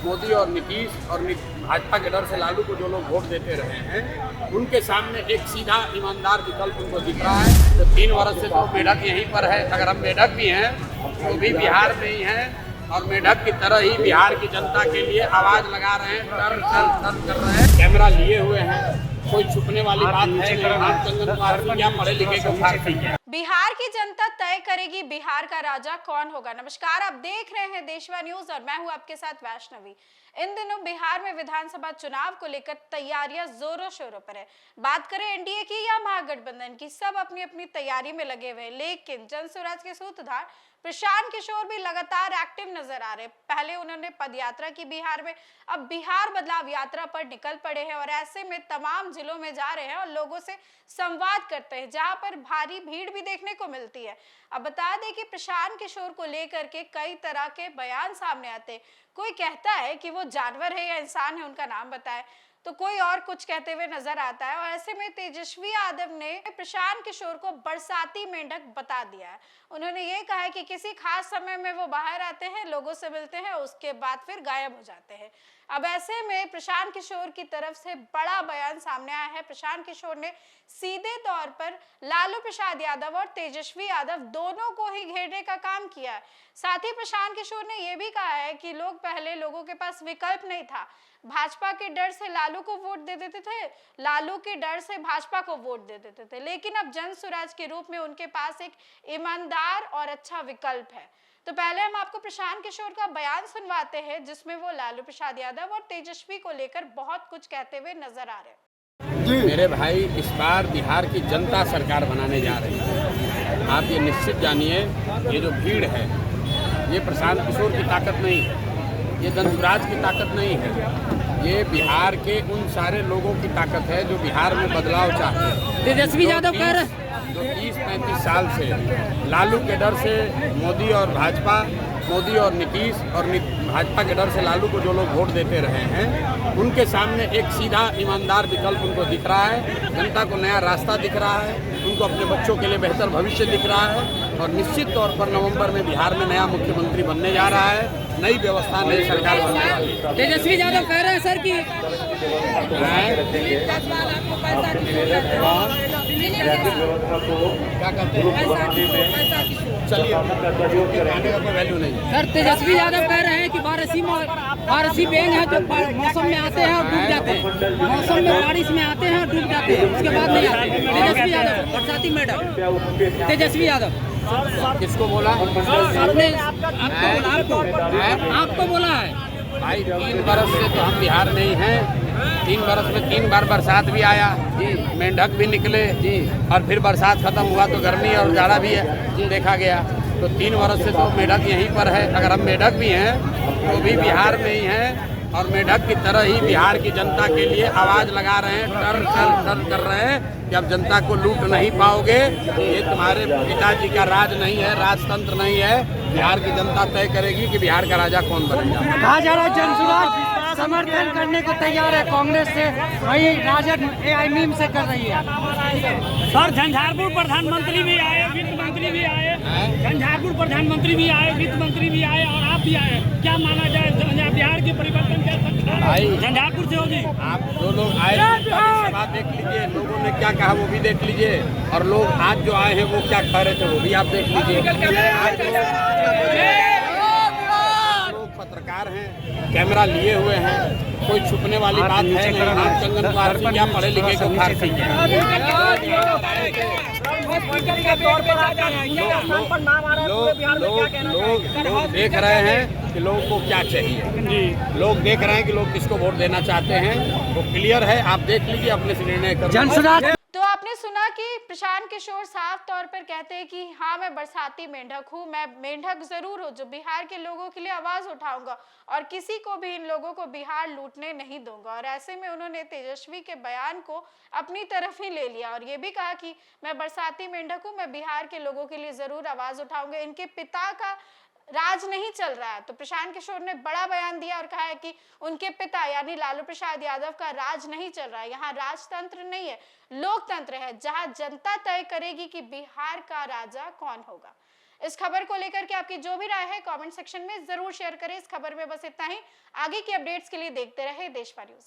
मोदी और नीतीश और भाजपा के डर से लालू को जो लोग वोट देते रहे हैं, उनके सामने एक सीधा ईमानदार विकल्प उनको दिख रहा है। तो 3 वर्ष से तो मेढक यहीं पर है। अगर हम मेढक भी हैं तो भी बिहार में ही हैं, और मेढक की तरह ही बिहार की जनता के लिए आवाज लगा रहे हैं, डर कर रहे हैं। कैमरा लिए हुए हैं, कोई छुपने वाली बात है नहीं। आप चंदन कुमार सिंह या पढ़े लिखे को फारसी है। बिहार की जनता तय करेगी बिहार का राजा कौन होगा। नमस्कार, आप देख रहे हैं देशवा न्यूज और मैं हूं आपके साथ वैष्णवी। इन दिनों बिहार में विधानसभा चुनाव को लेकर तैयारियां जोरों शोरों पर है। बात करें एनडीए की या महागठबंधन की, सब अपनी अपनी तैयारी में लगे हुए हैं। लेकिन जनसुराज के सूत्रधार प्रशांत किशोर भी लगातार एक्टिव नजर आ रहे। पहले उन्होंने पदयात्रा की बिहार में, अब बिहार बदलाव यात्रा पर निकल पड़े हैं और ऐसे में तमाम जिलों में जा रहे हैं और लोगों से संवाद करते हैं, जहां पर भारी भीड़ भी देखने को मिलती है। अब बता दें कि प्रशांत किशोर को लेकर के कई तरह के बयान सामने आते हैं। कोई कहता है कि वो जानवर है या इंसान है, उनका नाम बताए, तो कोई और कुछ कहते हुए नजर आता है। और ऐसे में तेजस्वी यादव ने प्रशांत किशोर को बरसाती मेंढक बता दिया है। उन्होंने ये कहा है कि किसी खास समय में वो बाहर आते हैं, लोगों से मिलते हैं, उसके बाद फिर गायब हो जाते हैं। अब ऐसे में प्रशांत किशोर की तरफ से बड़ा बयान सामने आया है। प्रशांत किशोर ने सीधे तौर पर लालू प्रसाद यादव और तेजस्वी यादव दोनों को ही घेरने का काम किया है। साथ ही प्रशांत किशोर ने यह भी कहा है कि लोगों के पास विकल्प नहीं था। भाजपा के डर से लालू को वोट दे देते थे, लालू के डर से भाजपा को वोट दे देते थे, लेकिन अब जनसुराज के रूप में उनके पास एक ईमानदार और अच्छा विकल्प है। तो पहले हम आपको प्रशांत किशोर का बयान सुनवाते हैं, जिसमें वो लालू प्रसाद यादव और तेजस्वी को लेकर बहुत कुछ कहते हुए नजर आ रहे हैं। मेरे भाई, इस बार बिहार की जनता सरकार बनाने जा रही है। आप ये निश्चित जानिए, ये जो भीड़ है ये प्रशांत किशोर की ताकत नहीं है, ये जनसुराज की ताकत नहीं है, ये बिहार के उन सारे लोगों की ताकत है जो बिहार में बदलाव चाहते हैं। तेजस्वी यादव कह रहे जो 30-35 साल से लालू के डर से मोदी और भाजपा, मोदी और नीतीश और भाजपा के डर से लालू को जो लोग वोट देते रहे हैं, उनके सामने एक सीधा ईमानदार विकल्प उनको दिख रहा है। जनता को नया रास्ता दिख रहा है, उनको अपने बच्चों के लिए बेहतर भविष्य दिख रहा है। और निश्चित तौर पर नवंबर में बिहार में नया मुख्यमंत्री बनने जा रहा है, नई व्यवस्था, नई सरकार बनने वाली है। तेजस्वी यादव कह रहे हैं सर कि क्या कहते हैं, चलिए आने का कोई वैल्यू नहीं है। सर तेजस्वी यादव कह रहे हैं कि बारिशी बेंग है, तो मौसम में आते हैं और डूब जाते हैं, मौसम में बारिश में आते हैं और डूब जाते हैं, उसके बाद नहीं आते। तेजस्वी यादव बरसाती मेढक, तेजस्वी यादव किसको बोला? आपने आपको बोला है भाई। 3 बरस से तो हम बिहार में ही हैं। 3 बरस में 3 बार बरसात भी आया जी, मेंढक भी निकले जी, और फिर बरसात खत्म हुआ तो गर्मी और जाड़ा भी है देखा गया। तो 3 वर्ष से तो मेढक यहीं पर है। अगर हम मेढक भी हैं तो भी बिहार में ही हैं, और मेढक की तरह ही बिहार की जनता के लिए आवाज लगा रहे हैं, डर कर रहे हैं कि अब जनता को लूट नहीं पाओगे। ये तुम्हारे पिताजी का राज नहीं है, राजतंत्र नहीं है। बिहार की जनता तय करेगी कि बिहार का राजा कौन बनेगा। कहा जा रहा है जनसुराज समर्थन करने को तैयार है कांग्रेस से, वही राजद एआई मीम से कर रही है। सर झंझारपुर प्रधानमंत्री भी आए, वित्त मंत्री भी आए, झंझारपुर प्रधानमंत्री भी आए, वित्त मंत्री भी आए और आप भी आए। क्या माना जाए, बिहार के परिवर्तन क्या भाई झंझारपुर से होगी? आप जो लोग आए बात देख लीजिए, लोगों ने क्या कहा वो भी देख लीजिए, और लोग आज जो आए हैं वो क्या कह रहे थे वो भी आप देख लीजिए। लोग पत्रकार हैं, कैमरा लिए हुए हैं, कोई छुपने वाली बात है नहीं। आप चंदन कुमार सिंह या पढ़े लिखे को फारसी है। लोग देख रहे हैं कि लोगों को क्या चाहिए, लोग देख रहे हैं कि लोग किसको वोट देना चाहते हैं, वो क्लियर है। आप देख लीजिए, अपने से निर्णय कर। तो आपने सुना कि प्रशांत किशोर साफ तौर पर कहते हैं कि हाँ, मैं बरसाती मेंढक हूँ, मैं मेंढक जरूर हूँ जो बिहार के लोगों के लिए आवाज उठाऊंगा और किसी को भी, इन लोगों को बिहार लूटने नहीं दूंगा। और ऐसे में उन्होंने तेजस्वी के बयान को अपनी तरफ ही ले लिया और ये भी कहा कि मैं बरसाती मेंढक हूँ, मैं बिहार के लोगों के लिए जरूर आवाज उठाऊंगा। इनके पिता का राज नहीं चल रहा है। तो प्रशांत किशोर ने बड़ा बयान दिया और कहा है कि उनके पिता यानी लालू प्रसाद यादव का राज नहीं चल रहा है। यहाँ राजतंत्र नहीं है, लोकतंत्र है, जहां जनता तय करेगी कि बिहार का राजा कौन होगा। इस खबर को लेकर के आपकी जो भी राय है कमेंट सेक्शन में जरूर शेयर करें। इस खबर में बस इतना ही। आगे की अपडेट्स के लिए देखते रहे देशवा न्यूज।